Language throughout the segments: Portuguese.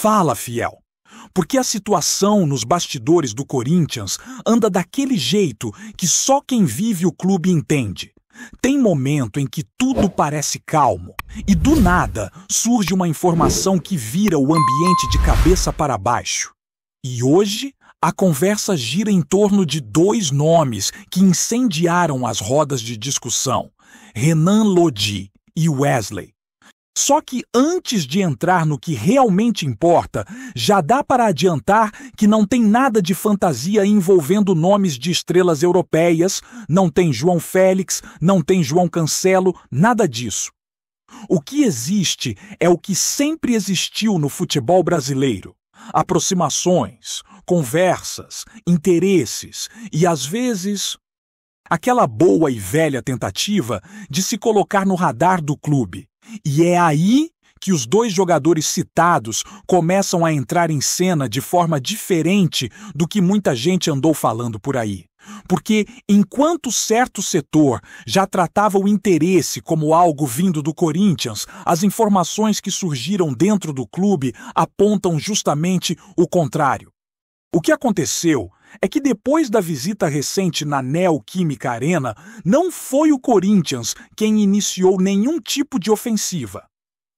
Fala, fiel. Porque a situação nos bastidores do Corinthians anda daquele jeito que só quem vive o clube entende. Tem momento em que tudo parece calmo e do nada surge uma informação que vira o ambiente de cabeça para baixo. E hoje a conversa gira em torno de dois nomes que incendiaram as rodas de discussão: Renan Lodi e Wesley. Só que antes de entrar no que realmente importa, já dá para adiantar que não tem nada de fantasia envolvendo nomes de estrelas europeias, não tem João Félix, não tem João Cancelo, nada disso. O que existe é o que sempre existiu no futebol brasileiro: aproximações, conversas, interesses e, às vezes, aquela boa e velha tentativa de se colocar no radar do clube. E é aí que os dois jogadores citados começam a entrar em cena de forma diferente do que muita gente andou falando por aí. Porque, enquanto certo setor já tratava o interesse como algo vindo do Corinthians, as informações que surgiram dentro do clube apontam justamente o contrário. O que aconteceu é que depois da visita recente na Neoquímica Arena, não foi o Corinthians quem iniciou nenhum tipo de ofensiva.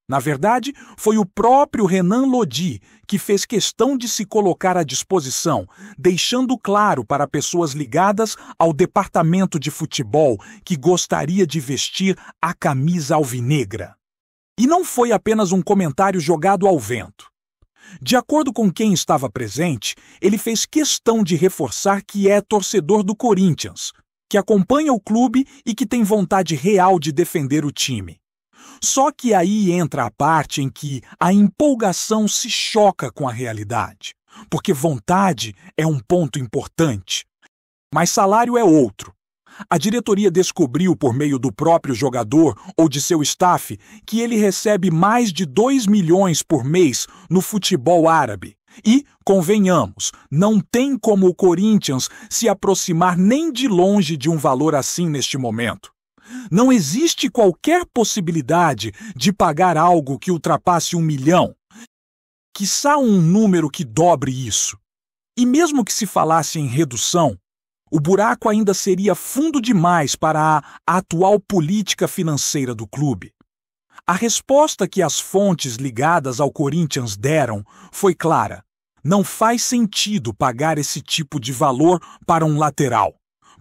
Na verdade, foi o próprio Renan Lodi que fez questão de se colocar à disposição, deixando claro para pessoas ligadas ao departamento de futebol que gostaria de vestir a camisa alvinegra. E não foi apenas um comentário jogado ao vento. De acordo com quem estava presente, ele fez questão de reforçar que é torcedor do Corinthians, que acompanha o clube e que tem vontade real de defender o time. Só que aí entra a parte em que a empolgação se choca com a realidade, porque vontade é um ponto importante, mas salário é outro. A diretoria descobriu por meio do próprio jogador ou de seu staff que ele recebe mais de 2 milhões por mês no futebol árabe. E, convenhamos, não tem como o Corinthians se aproximar nem de longe de um valor assim neste momento. Não existe qualquer possibilidade de pagar algo que ultrapasse 1 milhão. Quiçá um número que dobre isso. E mesmo que se falasse em redução, o buraco ainda seria fundo demais para a atual política financeira do clube. A resposta que as fontes ligadas ao Corinthians deram foi clara: não faz sentido pagar esse tipo de valor para um lateral,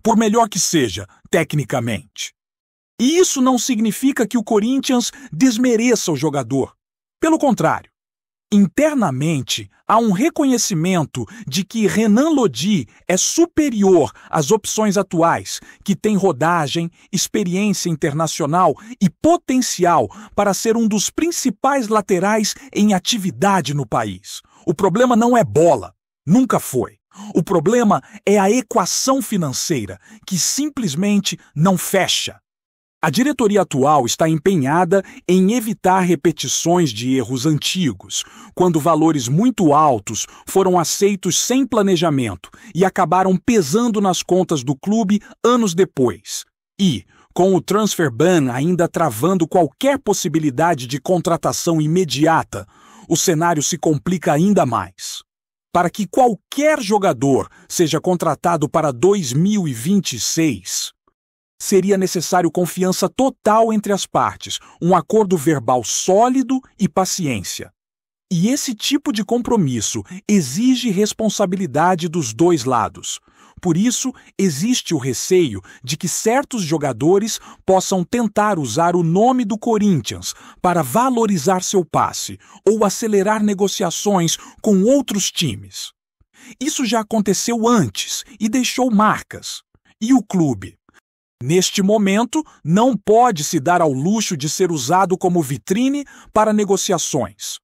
por melhor que seja, tecnicamente. E isso não significa que o Corinthians desmereça o jogador. Pelo contrário. Internamente, há um reconhecimento de que Renan Lodi é superior às opções atuais, que tem rodagem, experiência internacional e potencial para ser um dos principais laterais em atividade no país. O problema não é bola, nunca foi. O problema é a equação financeira, que simplesmente não fecha. A diretoria atual está empenhada em evitar repetições de erros antigos, quando valores muito altos foram aceitos sem planejamento e acabaram pesando nas contas do clube anos depois. E, com o transfer ban ainda travando qualquer possibilidade de contratação imediata, o cenário se complica ainda mais. Para que qualquer jogador seja contratado para 2026... seria necessário confiança total entre as partes, um acordo verbal sólido e paciência. E esse tipo de compromisso exige responsabilidade dos dois lados. Por isso, existe o receio de que certos jogadores possam tentar usar o nome do Corinthians para valorizar seu passe ou acelerar negociações com outros times. Isso já aconteceu antes e deixou marcas. E o clube? Neste momento, não pode se dar ao luxo de ser usado como vitrine para negociações.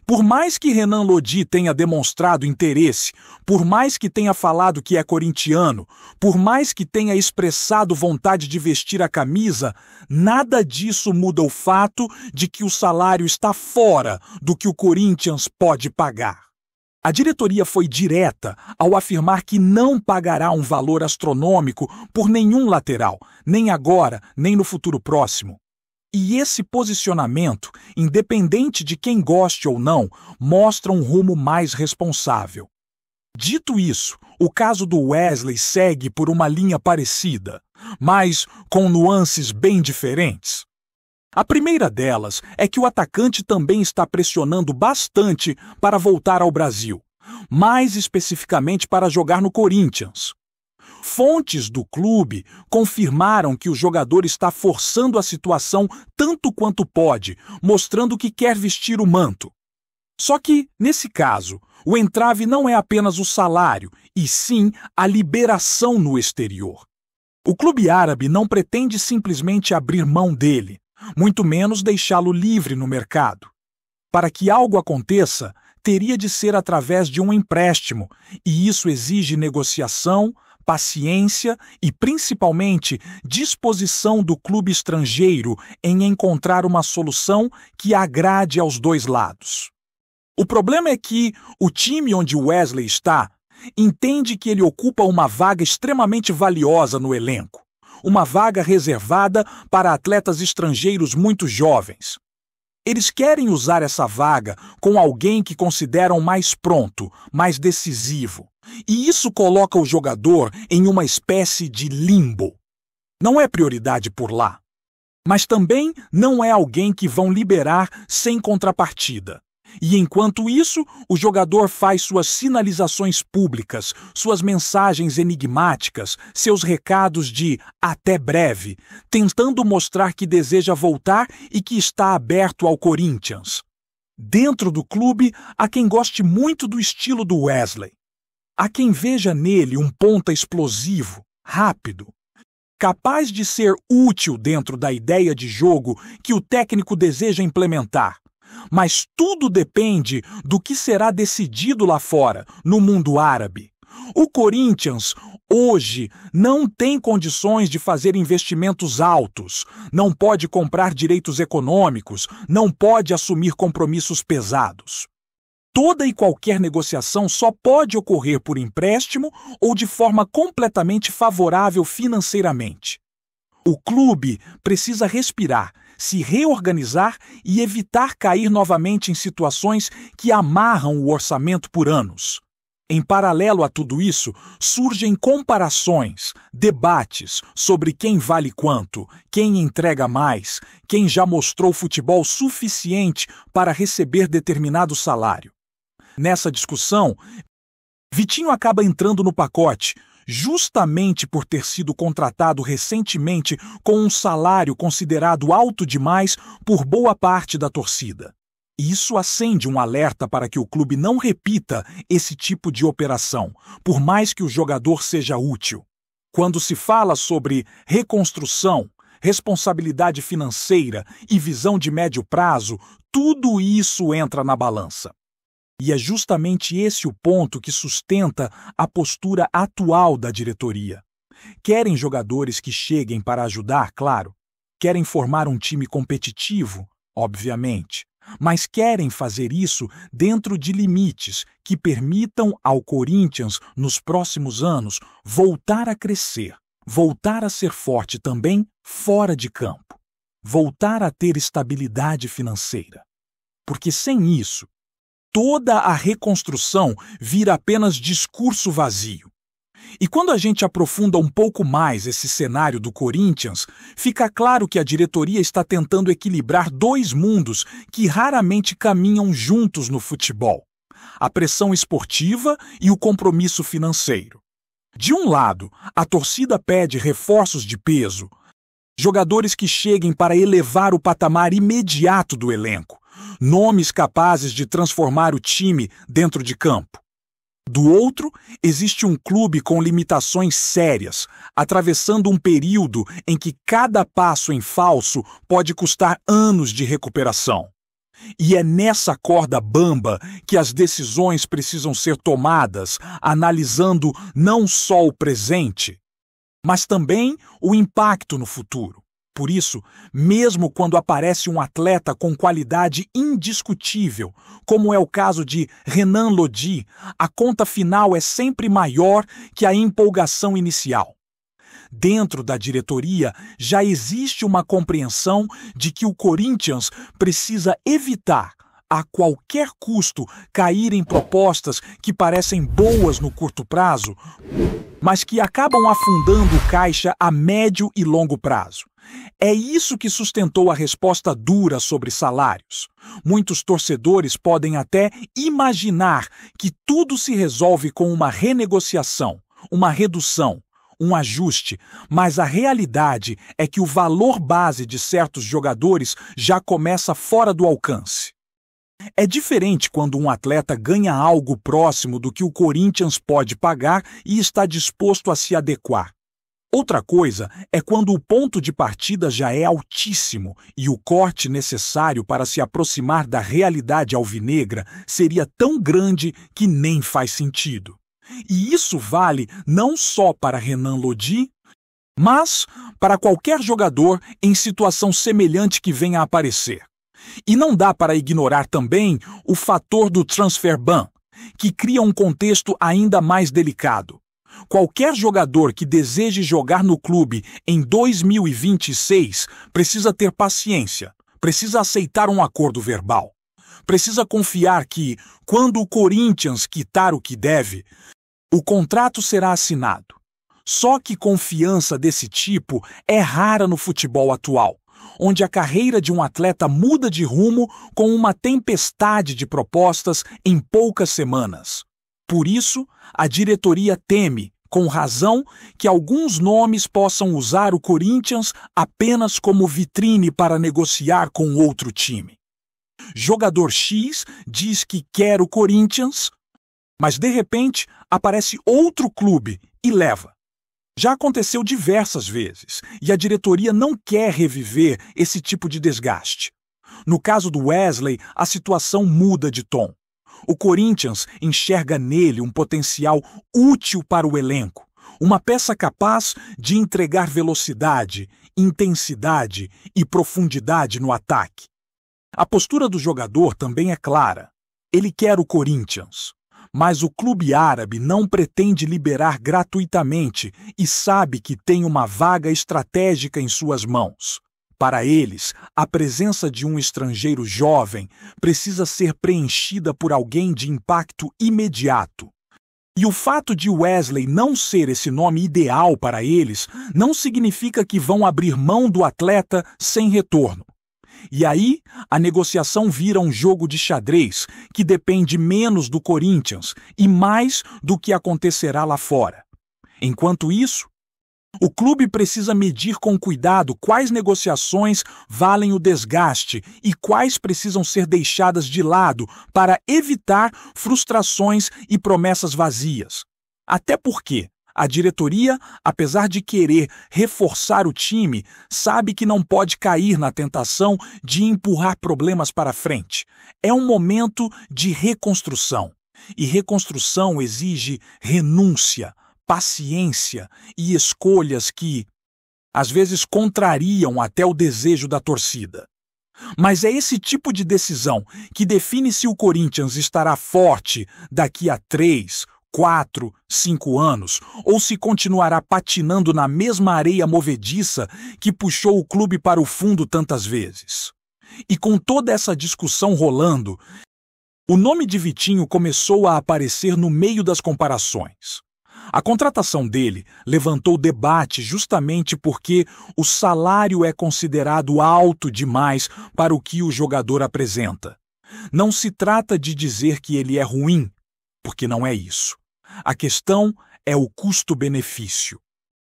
Por mais que Renan Lodi tenha demonstrado interesse, por mais que tenha falado que é corintiano, por mais que tenha expressado vontade de vestir a camisa, nada disso muda o fato de que o salário está fora do que o Corinthians pode pagar. A diretoria foi direta ao afirmar que não pagará um valor astronômico por nenhum lateral, nem agora, nem no futuro próximo. E esse posicionamento, independente de quem goste ou não, mostra um rumo mais responsável. Dito isso, o caso do Wesley segue por uma linha parecida, mas com nuances bem diferentes. A primeira delas é que o atacante também está pressionando bastante para voltar ao Brasil, mais especificamente para jogar no Corinthians. Fontes do clube confirmaram que o jogador está forçando a situação tanto quanto pode, mostrando que quer vestir o manto. Só que, nesse caso, o entrave não é apenas o salário, e sim a liberação no exterior. O clube árabe não pretende simplesmente abrir mão dele, muito menos deixá-lo livre no mercado. Para que algo aconteça, teria de ser através de um empréstimo, e isso exige negociação, paciência e, principalmente, disposição do clube estrangeiro em encontrar uma solução que agrade aos dois lados. O problema é que o time onde Wesley está entende que ele ocupa uma vaga extremamente valiosa no elenco, uma vaga reservada para atletas estrangeiros muito jovens. Eles querem usar essa vaga com alguém que consideram mais pronto, mais decisivo, e isso coloca o jogador em uma espécie de limbo. Não é prioridade por lá, mas também não é alguém que vão liberar sem contrapartida. E enquanto isso, o jogador faz suas sinalizações públicas, suas mensagens enigmáticas, seus recados de até breve, tentando mostrar que deseja voltar e que está aberto ao Corinthians. Dentro do clube, há quem goste muito do estilo do Wesley. Há quem veja nele um ponta explosivo, rápido, capaz de ser útil dentro da ideia de jogo que o técnico deseja implementar. Mas tudo depende do que será decidido lá fora, no mundo árabe. O Corinthians, hoje, não tem condições de fazer investimentos altos, não pode comprar direitos econômicos, não pode assumir compromissos pesados. Toda e qualquer negociação só pode ocorrer por empréstimo ou de forma completamente favorável financeiramente. O clube precisa respirar, se reorganizar e evitar cair novamente em situações que amarram o orçamento por anos. Em paralelo a tudo isso, surgem comparações, debates sobre quem vale quanto, quem entrega mais, quem já mostrou futebol suficiente para receber determinado salário. Nessa discussão, Vitinho acaba entrando no pacote, justamente por ter sido contratado recentemente com um salário considerado alto demais por boa parte da torcida. Isso acende um alerta para que o clube não repita esse tipo de operação, por mais que o jogador seja útil. Quando se fala sobre reconstrução, responsabilidade financeira e visão de médio prazo, tudo isso entra na balança. E é justamente esse o ponto que sustenta a postura atual da diretoria. Querem jogadores que cheguem para ajudar, claro. Querem formar um time competitivo, obviamente. Mas querem fazer isso dentro de limites que permitam ao Corinthians, nos próximos anos, voltar a crescer, voltar a ser forte também fora de campo, voltar a ter estabilidade financeira. Porque sem isso, toda a reconstrução vira apenas discurso vazio. E quando a gente aprofunda um pouco mais esse cenário do Corinthians, fica claro que a diretoria está tentando equilibrar dois mundos que raramente caminham juntos no futebol: a pressão esportiva e o compromisso financeiro. De um lado, a torcida pede reforços de peso, jogadores que cheguem para elevar o patamar imediato do elenco, nomes capazes de transformar o time dentro de campo. Do outro, existe um clube com limitações sérias, atravessando um período em que cada passo em falso pode custar anos de recuperação. E é nessa corda bamba que as decisões precisam ser tomadas, analisando não só o presente, mas também o impacto no futuro. Por isso, mesmo quando aparece um atleta com qualidade indiscutível, como é o caso de Renan Lodi, a conta final é sempre maior que a empolgação inicial. dentro da diretoria, já existe uma compreensão de que o Corinthians precisa evitar, a qualquer custo, cair em propostas que parecem boas no curto prazo, mas que acabam afundando o caixa a médio e longo prazo. É isso que sustentou a resposta dura sobre salários. Muitos torcedores podem até imaginar que tudo se resolve com uma renegociação, uma redução, um ajuste, mas a realidade é que o valor base de certos jogadores já começa fora do alcance. É diferente quando um atleta ganha algo próximo do que o Corinthians pode pagar e está disposto a se adequar. Outra coisa é quando o ponto de partida já é altíssimo e o corte necessário para se aproximar da realidade alvinegra seria tão grande que nem faz sentido. E isso vale não só para Renan Lodi, mas para qualquer jogador em situação semelhante que venha a aparecer. E não dá para ignorar também o fator do transfer ban, que cria um contexto ainda mais delicado. Qualquer jogador que deseje jogar no clube em 2026 precisa ter paciência, precisa aceitar um acordo verbal, precisa confiar que, quando o Corinthians quitar o que deve, o contrato será assinado. Só que confiança desse tipo é rara no futebol atual, onde a carreira de um atleta muda de rumo com uma tempestade de propostas em poucas semanas. Por isso, a diretoria teme, com razão, que alguns nomes possam usar o Corinthians apenas como vitrine para negociar com outro time. Jogador X diz que quer o Corinthians, mas de repente aparece outro clube e leva. Já aconteceu diversas vezes, e a diretoria não quer reviver esse tipo de desgaste. No caso do Wesley, a situação muda de tom. O Corinthians enxerga nele um potencial útil para o elenco, uma peça capaz de entregar velocidade, intensidade e profundidade no ataque. A postura do jogador também é clara. Ele quer o Corinthians. Mas o clube árabe não pretende liberar gratuitamente e sabe que tem uma vaga estratégica em suas mãos. Para eles, a presença de um estrangeiro jovem precisa ser preenchida por alguém de impacto imediato. E o fato de Wesley não ser esse nome ideal para eles não significa que vão abrir mão do atleta sem retorno. E aí, a negociação vira um jogo de xadrez que depende menos do Corinthians e mais do que acontecerá lá fora. Enquanto isso, o clube precisa medir com cuidado quais negociações valem o desgaste e quais precisam ser deixadas de lado para evitar frustrações e promessas vazias. Até porque a diretoria, apesar de querer reforçar o time, sabe que não pode cair na tentação de empurrar problemas para frente. É um momento de reconstrução. E reconstrução exige renúncia, paciência e escolhas que, às vezes, contrariam até o desejo da torcida. Mas é esse tipo de decisão que define se o Corinthians estará forte daqui a 3, 4, 5 anos, ou se continuará patinando na mesma areia movediça que puxou o clube para o fundo tantas vezes. E com toda essa discussão rolando, o nome de Vitinho começou a aparecer no meio das comparações. A contratação dele levantou debate justamente porque o salário é considerado alto demais para o que o jogador apresenta. Não se trata de dizer que ele é ruim, porque não é isso. A questão é o custo-benefício.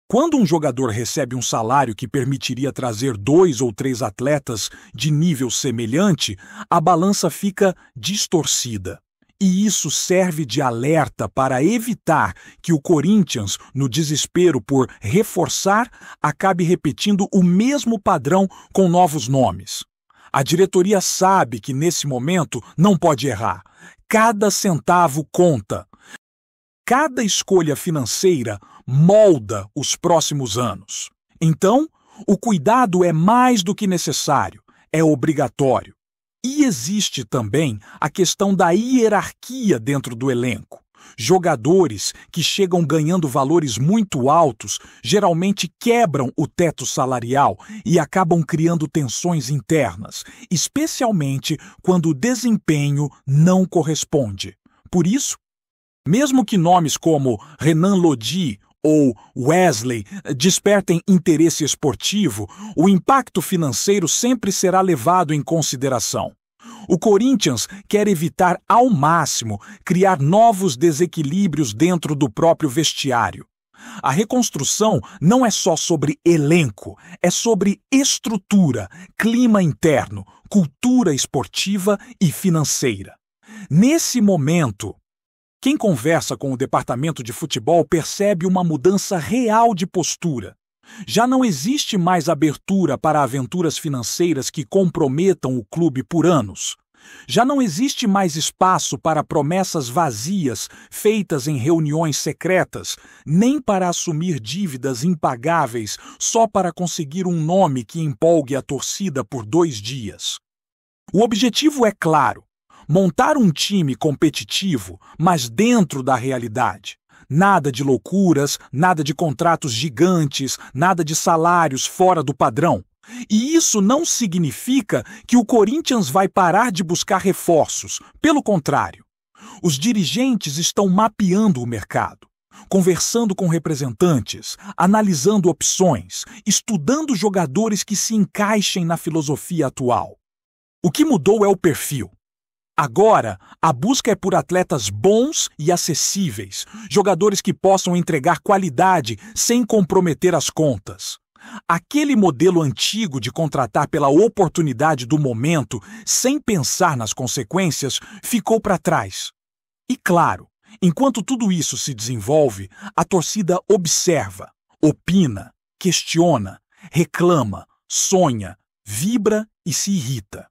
Quando um jogador recebe um salário que permitiria trazer 2 ou 3 atletas de nível semelhante, a balança fica distorcida. E isso serve de alerta para evitar que o Corinthians, no desespero por reforçar, acabe repetindo o mesmo padrão com novos nomes. A diretoria sabe que nesse momento não pode errar. Cada centavo conta. Cada escolha financeira molda os próximos anos. Então, o cuidado é mais do que necessário, é obrigatório. E existe também a questão da hierarquia dentro do elenco. Jogadores que chegam ganhando valores muito altos geralmente quebram o teto salarial e acabam criando tensões internas, especialmente quando o desempenho não corresponde. Por isso, mesmo que nomes como Renan Lodi ou Wesley despertem interesse esportivo, o impacto financeiro sempre será levado em consideração. O Corinthians quer evitar ao máximo criar novos desequilíbrios dentro do próprio vestiário. A reconstrução não é só sobre elenco, é sobre estrutura, clima interno, cultura esportiva e financeira. Nesse momento, quem conversa com o departamento de futebol percebe uma mudança real de postura. Já não existe mais abertura para aventuras financeiras que comprometam o clube por anos. Já não existe mais espaço para promessas vazias feitas em reuniões secretas, nem para assumir dívidas impagáveis só para conseguir um nome que empolgue a torcida por 2 dias. O objetivo é claro: montar um time competitivo, mas dentro da realidade. Nada de loucuras, nada de contratos gigantes, nada de salários fora do padrão. E isso não significa que o Corinthians vai parar de buscar reforços. Pelo contrário, os dirigentes estão mapeando o mercado, conversando com representantes, analisando opções, estudando jogadores que se encaixem na filosofia atual. O que mudou é o perfil. Agora, a busca é por atletas bons e acessíveis, jogadores que possam entregar qualidade sem comprometer as contas. Aquele modelo antigo de contratar pela oportunidade do momento, sem pensar nas consequências, ficou para trás. E claro, enquanto tudo isso se desenvolve, a torcida observa, opina, questiona, reclama, sonha, vibra e se irrita.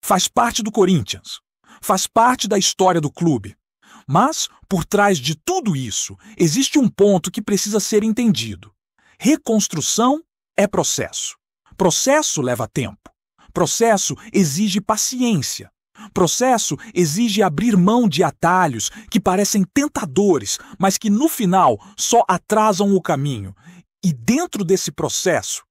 Faz parte do Corinthians. Faz parte da história do clube. Mas, por trás de tudo isso, existe um ponto que precisa ser entendido. Reconstrução é processo. Processo leva tempo. Processo exige paciência. Processo exige abrir mão de atalhos que parecem tentadores, mas que no final só atrasam o caminho. E dentro desse processo,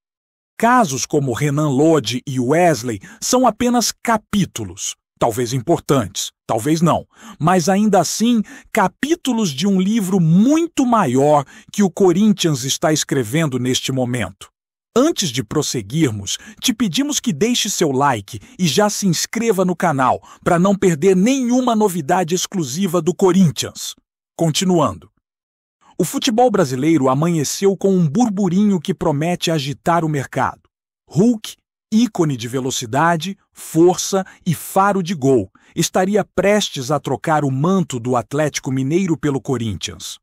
casos como Renan Lodi e Wesley são apenas capítulos. Talvez importantes, talvez não, mas ainda assim capítulos de um livro muito maior que o Corinthians está escrevendo neste momento. Antes de prosseguirmos, te pedimos que deixe seu like e já se inscreva no canal para não perder nenhuma novidade exclusiva do Corinthians. Continuando. O futebol brasileiro amanheceu com um burburinho que promete agitar o mercado. Hulk, ícone de velocidade, força e faro de gol, estaria prestes a trocar o manto do Atlético Mineiro pelo Corinthians.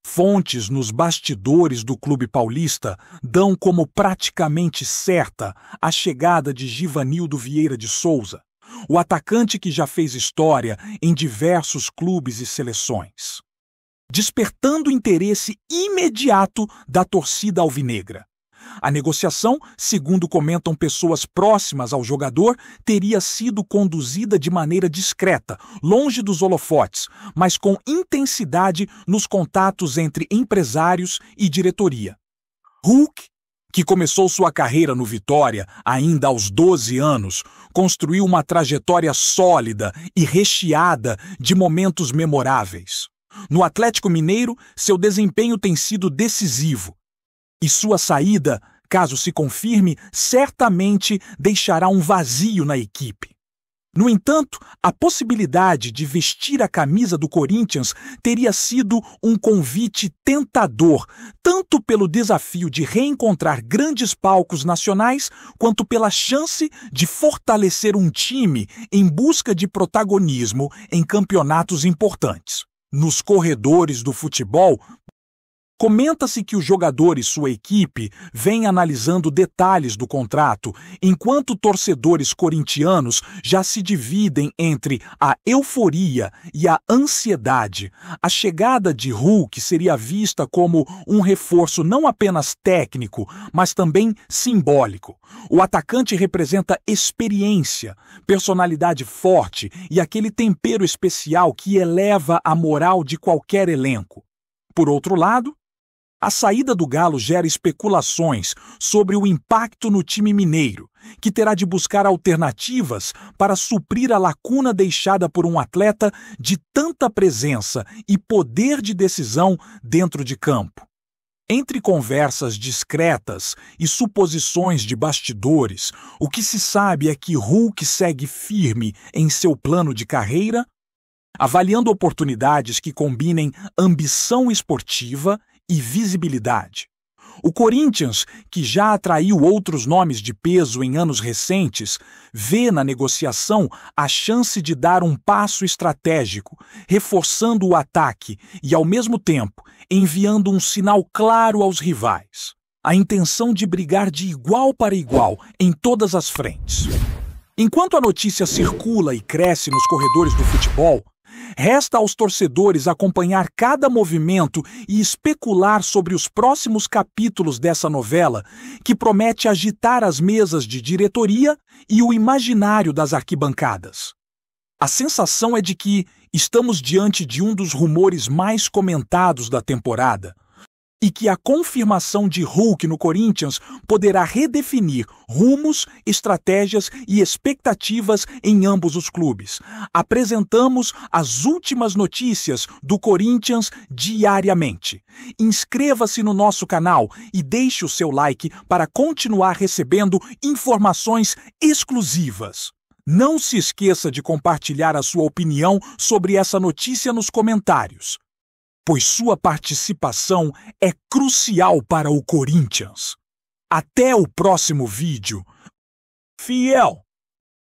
Fontes nos bastidores do clube paulista dão como praticamente certa a chegada de Givanildo Vieira de Souza, o atacante que já fez história em diversos clubes e seleções, despertando interesse imediato da torcida alvinegra. A negociação, segundo comentam pessoas próximas ao jogador, teria sido conduzida de maneira discreta, longe dos holofotes, mas com intensidade nos contatos entre empresários e diretoria. Hulk, que começou sua carreira no Vitória ainda aos 12 anos, construiu uma trajetória sólida e recheada de momentos memoráveis. No Atlético Mineiro, seu desempenho tem sido decisivo. E sua saída, caso se confirme, certamente deixará um vazio na equipe. No entanto, a possibilidade de vestir a camisa do Corinthians teria sido um convite tentador, tanto pelo desafio de reencontrar grandes palcos nacionais, quanto pela chance de fortalecer um time em busca de protagonismo em campeonatos importantes. Nos corredores do futebol, Comenta-se que o jogador e sua equipe vêm analisando detalhes do contrato, enquanto torcedores corintianos já se dividem entre a euforia e a ansiedade. A chegada de Hulk seria vista como um reforço não apenas técnico, mas também simbólico. O atacante representa experiência, personalidade forte e aquele tempero especial que eleva a moral de qualquer elenco. Por outro lado, a saída do Galo gera especulações sobre o impacto no time mineiro, que terá de buscar alternativas para suprir a lacuna deixada por um atleta de tanta presença e poder de decisão dentro de campo. Entre conversas discretas e suposições de bastidores, o que se sabe é que Hulk segue firme em seu plano de carreira, avaliando oportunidades que combinem ambição esportiva e visibilidade. O Corinthians, que já atraiu outros nomes de peso em anos recentes, vê na negociação a chance de dar um passo estratégico, reforçando o ataque e, ao mesmo tempo, enviando um sinal claro aos rivais. A intenção de brigar de igual para igual em todas as frentes. Enquanto a notícia circula e cresce nos corredores do futebol, resta aos torcedores acompanhar cada movimento e especular sobre os próximos capítulos dessa novela, que promete agitar as mesas de diretoria e o imaginário das arquibancadas. A sensação é de que estamos diante de um dos rumores mais comentados da temporada, e que a confirmação de Hulk no Corinthians poderá redefinir rumos, estratégias e expectativas em ambos os clubes. Apresentamos as últimas notícias do Corinthians diariamente. Inscreva-se no nosso canal e deixe o seu like para continuar recebendo informações exclusivas. Não se esqueça de compartilhar a sua opinião sobre essa notícia nos comentários, pois sua participação é crucial para o Corinthians. Até o próximo vídeo. Fiel!